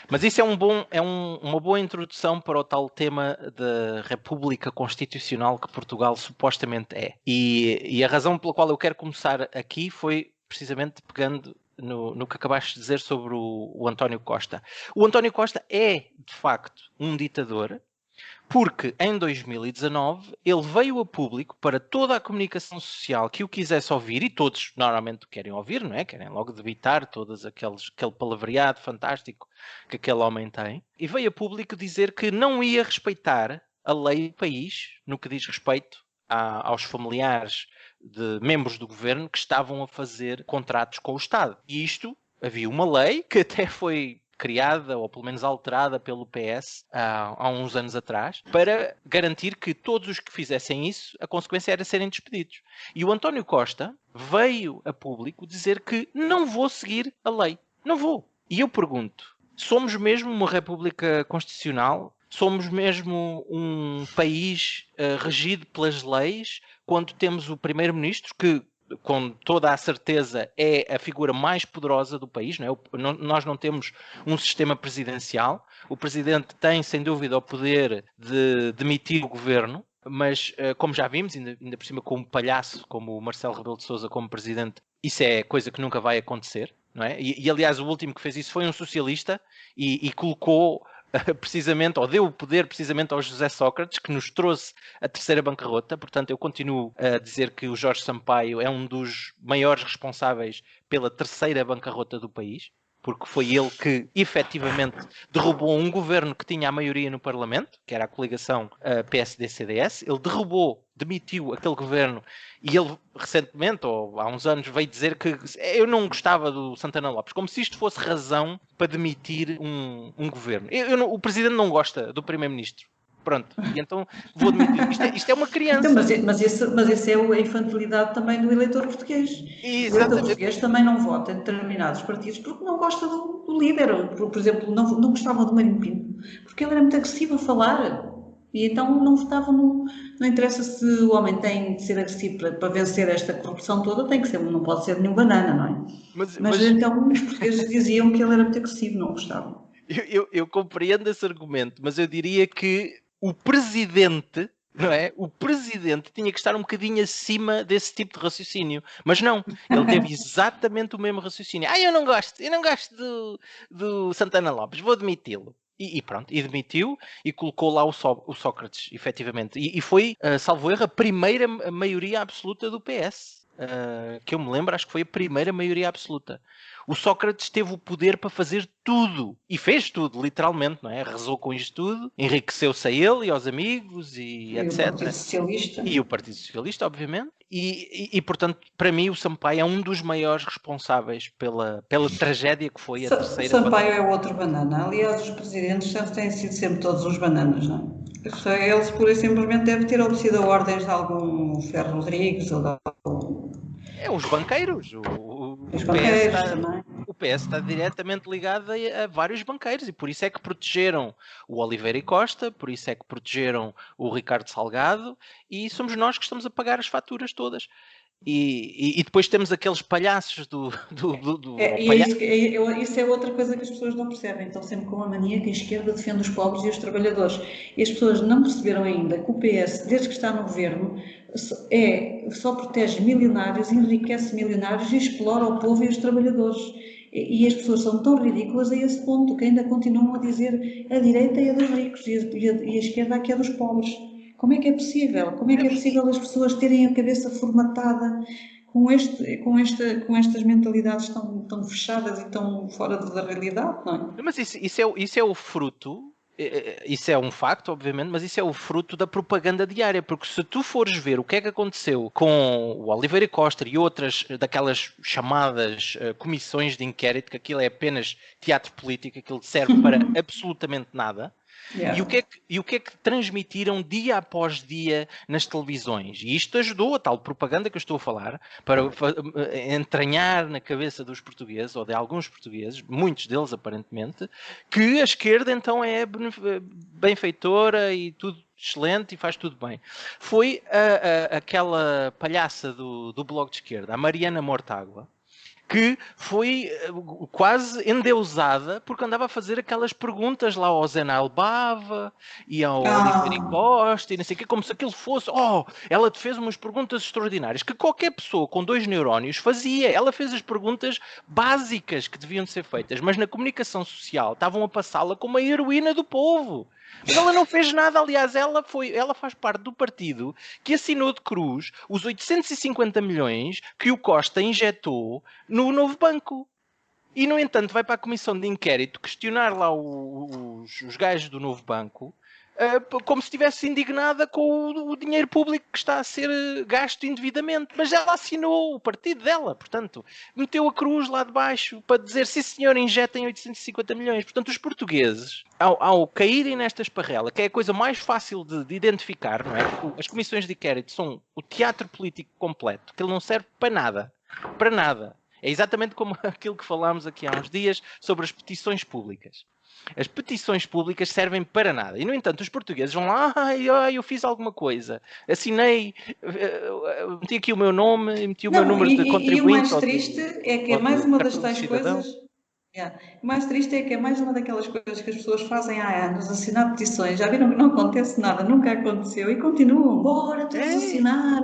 Mas isso uma boa introdução para o tal tema da República Constitucional que Portugal supostamente é. E a razão pela qual eu quero começar aqui foi precisamente pegando no que acabaste de dizer sobre o António Costa. O António Costa é, de facto, um ditador, porque em 2019 ele veio a público para toda a comunicação social que o quisesse ouvir, e todos normalmente querem ouvir, não é? Querem logo debitar todos aquele palavreado fantástico que aquele homem tem, e veio a público dizer que não ia respeitar a lei do país no que diz respeito aos familiares de membros do governo que estavam a fazer contratos com o Estado. E isto, havia uma lei que até foi criada, ou pelo menos alterada pelo PS há uns anos atrás, para garantir que todos os que fizessem isso, a consequência era serem despedidos. E o António Costa veio a público dizer que não vou seguir a lei. Não vou. E eu pergunto, somos mesmo uma república constitucional? Somos mesmo um país regido pelas leis, quando temos o primeiro-ministro que, com toda a certeza, é a figura mais poderosa do país, não é? Nós não temos um sistema presidencial. O presidente tem, sem dúvida, o poder de demitir o governo, mas, como já vimos, ainda por cima com um palhaço como o Marcelo Rebelo de Sousa como presidente, isso é coisa que nunca vai acontecer, não é? Aliás, o último que fez isso foi um socialista e colocou precisamente, ou deu o poder precisamente ao José Sócrates, que nos trouxe a terceira bancarrota. Portanto, eu continuo a dizer que o Jorge Sampaio é um dos maiores responsáveis pela terceira bancarrota do país, porque foi ele que efetivamente derrubou um governo que tinha a maioria no Parlamento, que era a coligação PSD-CDS. Ele derrubou, demitiu aquele governo, e ele recentemente, ou há uns anos, veio dizer que eu não gostava do Santana Lopes, como se isto fosse razão para demitir um governo. O presidente não gosta do primeiro-ministro. Pronto, e então vou admitir. Isto é uma Então, criança. mas esse é a infantilidade também do eleitor português. O eleitor Exatamente. português também não vota em determinados partidos porque não gosta do líder. Por exemplo, não gostava do Marinho Pinto, porque ele era muito agressivo a falar. E então não votava no. Não interessa se o homem tem de ser agressivo para vencer esta corrupção toda, tem que ser, não pode ser nenhum banana, não é? Mas Mas então os portugueses diziam que ele era muito agressivo, não gostavam. eu compreendo esse argumento, mas eu diria que o presidente, não é? O presidente tinha que estar um bocadinho acima desse tipo de raciocínio. Mas não, ele teve exatamente o mesmo raciocínio. Eu não gosto do Santana Lopes, vou demiti-lo. E pronto, e demitiu e colocou lá o Sócrates, efetivamente. E foi, salvo erro, a primeira maioria absoluta do PS. Que eu me lembro, acho que foi a primeira maioria absoluta. O Sócrates teve o poder para fazer tudo. E fez tudo, literalmente, não é? Rezou com isto tudo, enriqueceu-se a ele e aos amigos e E o Partido etc. Socialista. E o Partido Socialista, obviamente. Portanto, para mim, o Sampaio é um dos maiores responsáveis pela tragédia que foi a O terceira Sampaio é bancarrota. outro banana. Aliás, os presidentes têm sido sempre todos uns bananas, não é? Eles, pura e simplesmente, devem ter obedecido a ordens de algum Ferro Rodrigues ou de algum... É os banqueiros. Os banqueiros também. O PS está diretamente ligado a vários banqueiros, e por isso é que protegeram o Oliveira e Costa, por isso é que protegeram o Ricardo Salgado, e somos nós que estamos a pagar as faturas todas. E depois temos aqueles palhaços É, e isso é outra coisa que as pessoas não percebem. Estão sempre com a mania que a esquerda defende os pobres e os trabalhadores. E as pessoas não perceberam ainda que o PS, desde que está no governo, só protege milionários, enriquece milionários e explora o povo e os trabalhadores. E as pessoas são tão ridículas a esse ponto que ainda continuam a dizer a direita é dos ricos e a esquerda aqui é dos pobres. Como é que é possível? Como é que é possível as pessoas terem a cabeça formatada com estas mentalidades tão fechadas e tão fora da realidade, não é? Mas isso é o fruto, isso é um facto, obviamente, mas isso é o fruto da propaganda diária, porque se tu fores ver o que é que aconteceu com o Oliveira Costa e outras daquelas chamadas comissões de inquérito, que aquilo é apenas teatro político, aquilo serve para absolutamente nada. Yeah. E o que é que transmitiram dia após dia nas televisões? E isto ajudou a tal propaganda que eu estou a falar para entranhar na cabeça dos portugueses, ou de alguns portugueses, muitos deles aparentemente, que a esquerda então é benfeitora e tudo excelente e faz tudo bem. Foi aquela palhaça do Bloco de Esquerda, a Mariana Mortágua, que foi quase endeusada porque andava a fazer aquelas perguntas lá ao Zé Bava e ao Oliveira Costa e não sei o quê, como se aquilo fosse, ela te fez umas perguntas extraordinárias que qualquer pessoa com 2 neurónios fazia. Ela fez as perguntas básicas que deviam ser feitas, mas na comunicação social estavam a passá-la como a heroína do povo. Mas ela não fez nada, aliás, ela faz parte do partido que assinou de cruz os 850 milhões que o Costa injetou no novo banco. E, no entanto, vai para a comissão de inquérito questionar lá os gajos do novo banco, como se estivesse indignada com o dinheiro público que está a ser gasto indevidamente. Mas ela assinou o partido dela, portanto, meteu a cruz lá de baixo para dizer, sim senhor, injetem 850 milhões. Portanto, os portugueses, ao caírem nesta esparrela, que é a coisa mais fácil de identificar, não é? Porque as comissões de inquérito são o teatro político completo, que ele não serve para nada. Para nada. É exatamente como aquilo que falámos aqui há uns dias sobre as petições públicas. As petições públicas servem para nada. E, no entanto, os portugueses vão lá, eu fiz alguma coisa, assinei, meti aqui o meu nome, meti o meu número de contribuinte. E o mais triste é que é mais uma das tais coisas... O mais triste é que é mais uma daquelas coisas que as pessoas fazem há anos, assinar petições, já viram que não acontece nada, nunca aconteceu, e continuam, bora todos assinar.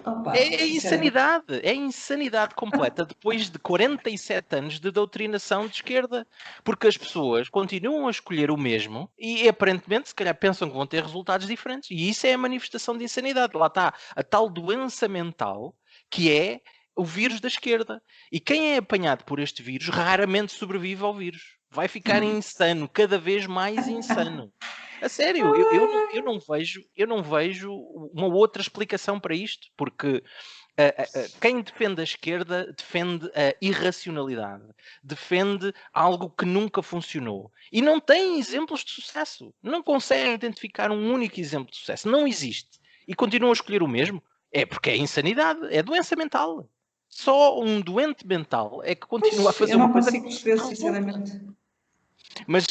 Opa, é insanidade completa depois de 47 anos de doutrinação de esquerda, porque as pessoas continuam a escolher o mesmo e aparentemente se calhar pensam que vão ter resultados diferentes, e isso é a manifestação de insanidade. Lá está a tal doença mental que é o vírus da esquerda, e quem é apanhado por este vírus raramente sobrevive ao vírus, vai ficar insano, cada vez mais insano. A sério, eu não vejo uma outra explicação para isto, porque quem defende a esquerda defende a irracionalidade, defende algo que nunca funcionou e não tem exemplos de sucesso, não consegue identificar um único exemplo de sucesso, não existe, e continuam a escolher o mesmo. É porque é insanidade, é doença mental. Só um doente mental é que continua a fazer uma coisa que... Eu não consigo perceber, sinceramente. Mas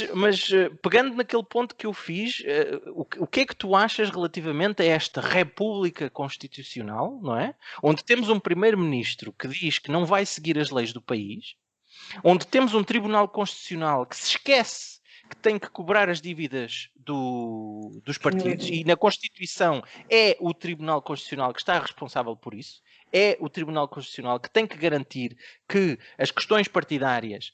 pegando naquele ponto que eu fiz, o que é que tu achas relativamente a esta República Constitucional, não é? Onde temos um primeiro-ministro que diz que não vai seguir as leis do país, onde temos um Tribunal Constitucional que se esquece que tem que cobrar as dívidas dos partidos, e na Constituição é o Tribunal Constitucional que está responsável por isso, é o Tribunal Constitucional que tem que garantir que as questões partidárias,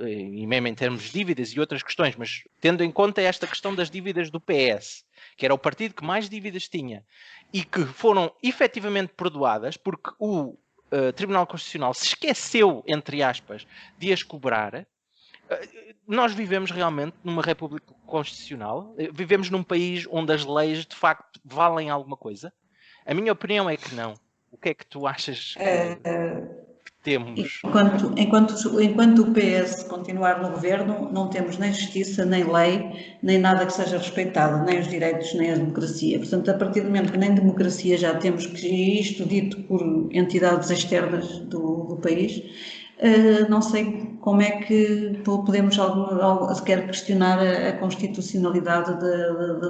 e mesmo em termos de dívidas e outras questões, mas tendo em conta esta questão das dívidas do PS, que era o partido que mais dívidas tinha, e que foram efetivamente perdoadas porque o Tribunal Constitucional se esqueceu, entre aspas, de as cobrar. Nós vivemos realmente numa república constitucional? Vivemos num país onde as leis de facto valem alguma coisa? A minha opinião é que não. O que é que tu achas que temos? Enquanto o PS continuar no governo, não temos nem justiça, nem lei, nem nada que seja respeitado, nem os direitos, nem a democracia. Portanto, a partir do momento que nem democracia já temos, que isto dito por entidades externas do país, não sei como é que podemos sequer questionar a constitucionalidade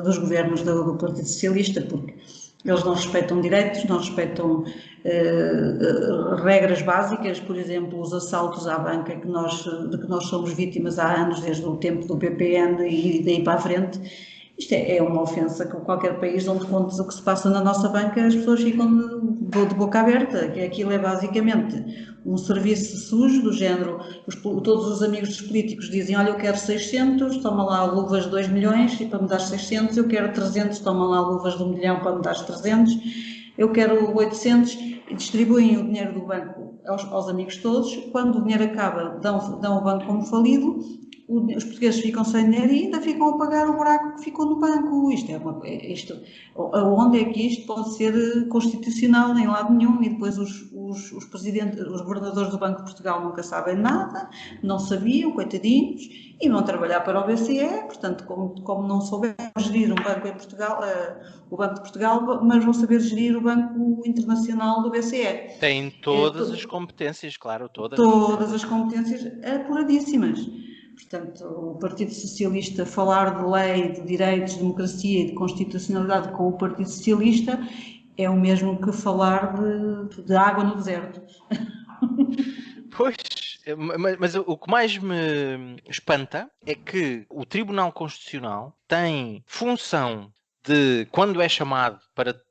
dos governos do Partido Socialista, porque eles não respeitam direitos, não respeitam regras básicas, por exemplo, os assaltos à banca de que nós somos vítimas há anos, desde o tempo do PPN e daí para a frente. Isto é uma ofensa que qualquer país onde contes o que se passa na nossa banca, as pessoas ficam de boca aberta, que aquilo é basicamente um serviço sujo do género, todos os amigos dos políticos dizem, olha, eu quero 600, toma lá luvas de 2 milhões e para me dar 600, eu quero 300, toma lá luvas de 1 milhão para me dar 300, eu quero 800, e distribuem o dinheiro do banco aos amigos todos, quando o dinheiro acaba, dão o banco como falido, os portugueses ficam sem dinheiro e ainda ficam a pagar o buraco que ficou no banco. Onde é que isto pode ser constitucional? Em lado nenhum. E depois os presidentes, os governadores do Banco de Portugal nunca sabem nada, não sabiam, coitadinhos, e vão trabalhar para o BCE. Portanto, como não souberam gerir um banco em Portugal, o Banco de Portugal, mas vão saber gerir o Banco Internacional do BCE. Tem todas as competências, claro, todas. Todas as competências apuradíssimas. Portanto, o Partido Socialista falar de lei, de direitos, de democracia e de constitucionalidade com o Partido Socialista é o mesmo que falar de água no deserto. Pois, mas o que mais me espanta é que o Tribunal Constitucional tem função de, quando é chamado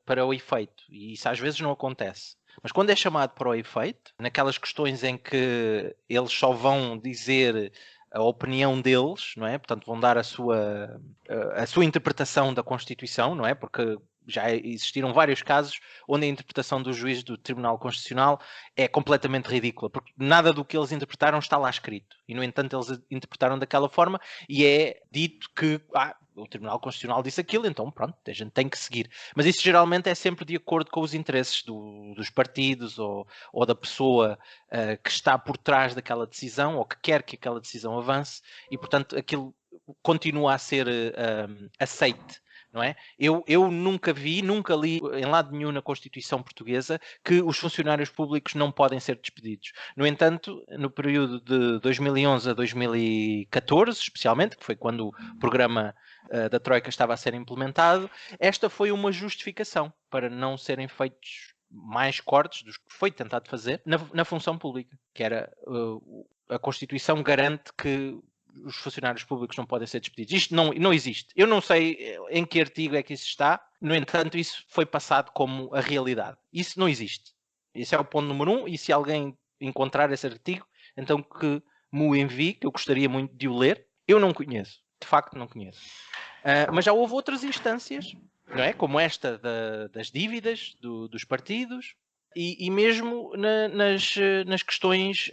para o efeito, e isso às vezes não acontece, mas quando é chamado para o efeito, naquelas questões em que eles só vão dizer a opinião deles, não é? Portanto, vão dar a sua interpretação da Constituição, não é? Porque já existiram vários casos onde a interpretação do juiz do Tribunal Constitucional é completamente ridícula, porque nada do que eles interpretaram está lá escrito. E, no entanto, eles interpretaram daquela forma e é dito que o Tribunal Constitucional disse aquilo, então pronto, a gente tem que seguir. Mas isso geralmente é sempre de acordo com os interesses dos partidos ou da pessoa que está por trás daquela decisão ou que quer que aquela decisão avance e, portanto, aquilo continua a ser aceite. Não é? Eu nunca li em lado nenhum na Constituição Portuguesa que os funcionários públicos não podem ser despedidos. No entanto, no período de 2011 a 2014, especialmente, que foi quando o programa da Troika estava a ser implementado, esta foi uma justificação para não serem feitos mais cortes dos que foi tentado fazer na função pública, que era a Constituição garante que os funcionários públicos não podem ser despedidos. Isto não existe. Eu não sei em que artigo é que isso está, no entanto, isso foi passado como a realidade. Isso não existe. Esse é o ponto número 1, e se alguém encontrar esse artigo, então que me o envie, que eu gostaria muito de o ler. Eu não conheço. De facto, não conheço. Mas já houve outras instâncias, não é? Como esta das dívidas dos partidos e mesmo nas questões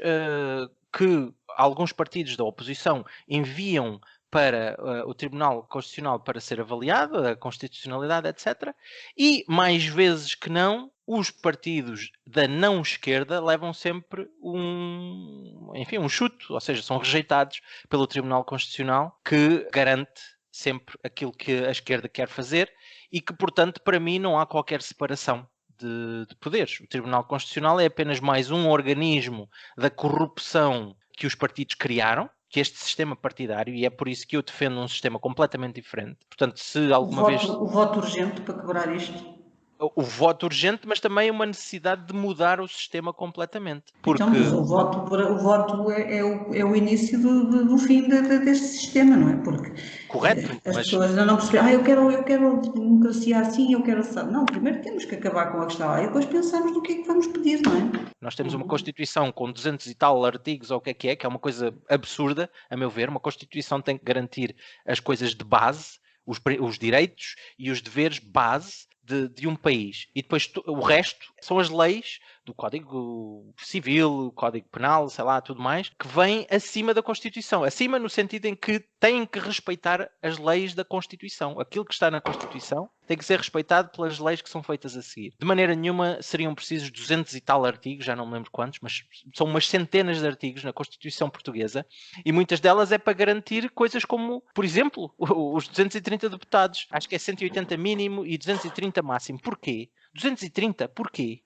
que alguns partidos da oposição enviam para o Tribunal Constitucional para ser avaliado, a constitucionalidade, etc. E, mais vezes que não, os partidos da não-esquerda levam sempre um chute, ou seja, são rejeitados pelo Tribunal Constitucional, que garante sempre aquilo que a esquerda quer fazer e que, portanto, para mim não há qualquer separação de poderes. O Tribunal Constitucional é apenas mais um organismo da corrupção que os partidos criaram, que este sistema partidário, e é por isso que eu defendo um sistema completamente diferente. Portanto, se alguma vez... O voto urgente para quebrar isto? O voto urgente, mas também uma necessidade de mudar o sistema completamente. Porque... Então, mas o voto é o início do fim deste sistema, não é? Porque correto, as pessoas ainda não percebem, eu quero democracia assim, eu quero... Não, primeiro temos que acabar com a questão lá e depois pensamos no que é que vamos pedir, não é? Nós temos uma Constituição com 200 e tal artigos, ou o que é uma coisa absurda, a meu ver. Uma Constituição tem que garantir as coisas de base, os direitos e os deveres base de um país. E depois o resto são as leis do Código Civil, Código Penal, sei lá, tudo mais, que vêm acima da Constituição. Acima no sentido em que têm que respeitar as leis da Constituição. Aquilo que está na Constituição tem que ser respeitado pelas leis que são feitas a seguir. De maneira nenhuma seriam precisos 200 e tal artigos, já não me lembro quantos, mas são umas centenas de artigos na Constituição Portuguesa e muitas delas é para garantir coisas como, por exemplo, os 230 deputados. Acho que é 180 mínimo e 230 máximo. Porquê? 230? Porquê?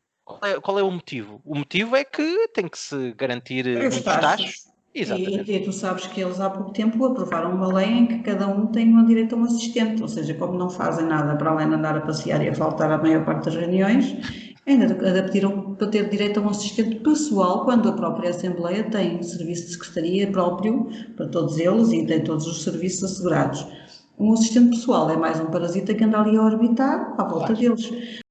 Qual é o motivo? O motivo é que tem que se garantir muitos taxos. Exatamente. E tu sabes que eles há pouco tempo aprovaram uma lei em que cada um tem um direito a um assistente, ou seja, como não fazem nada para além de andar a passear e a faltar a maior parte das reuniões, ainda pediram para ter direito a um assistente pessoal quando a própria Assembleia tem serviço de secretaria próprio para todos eles e tem todos os serviços assegurados. Um assistente pessoal é mais um parasita que anda ali a orbitar à volta deles.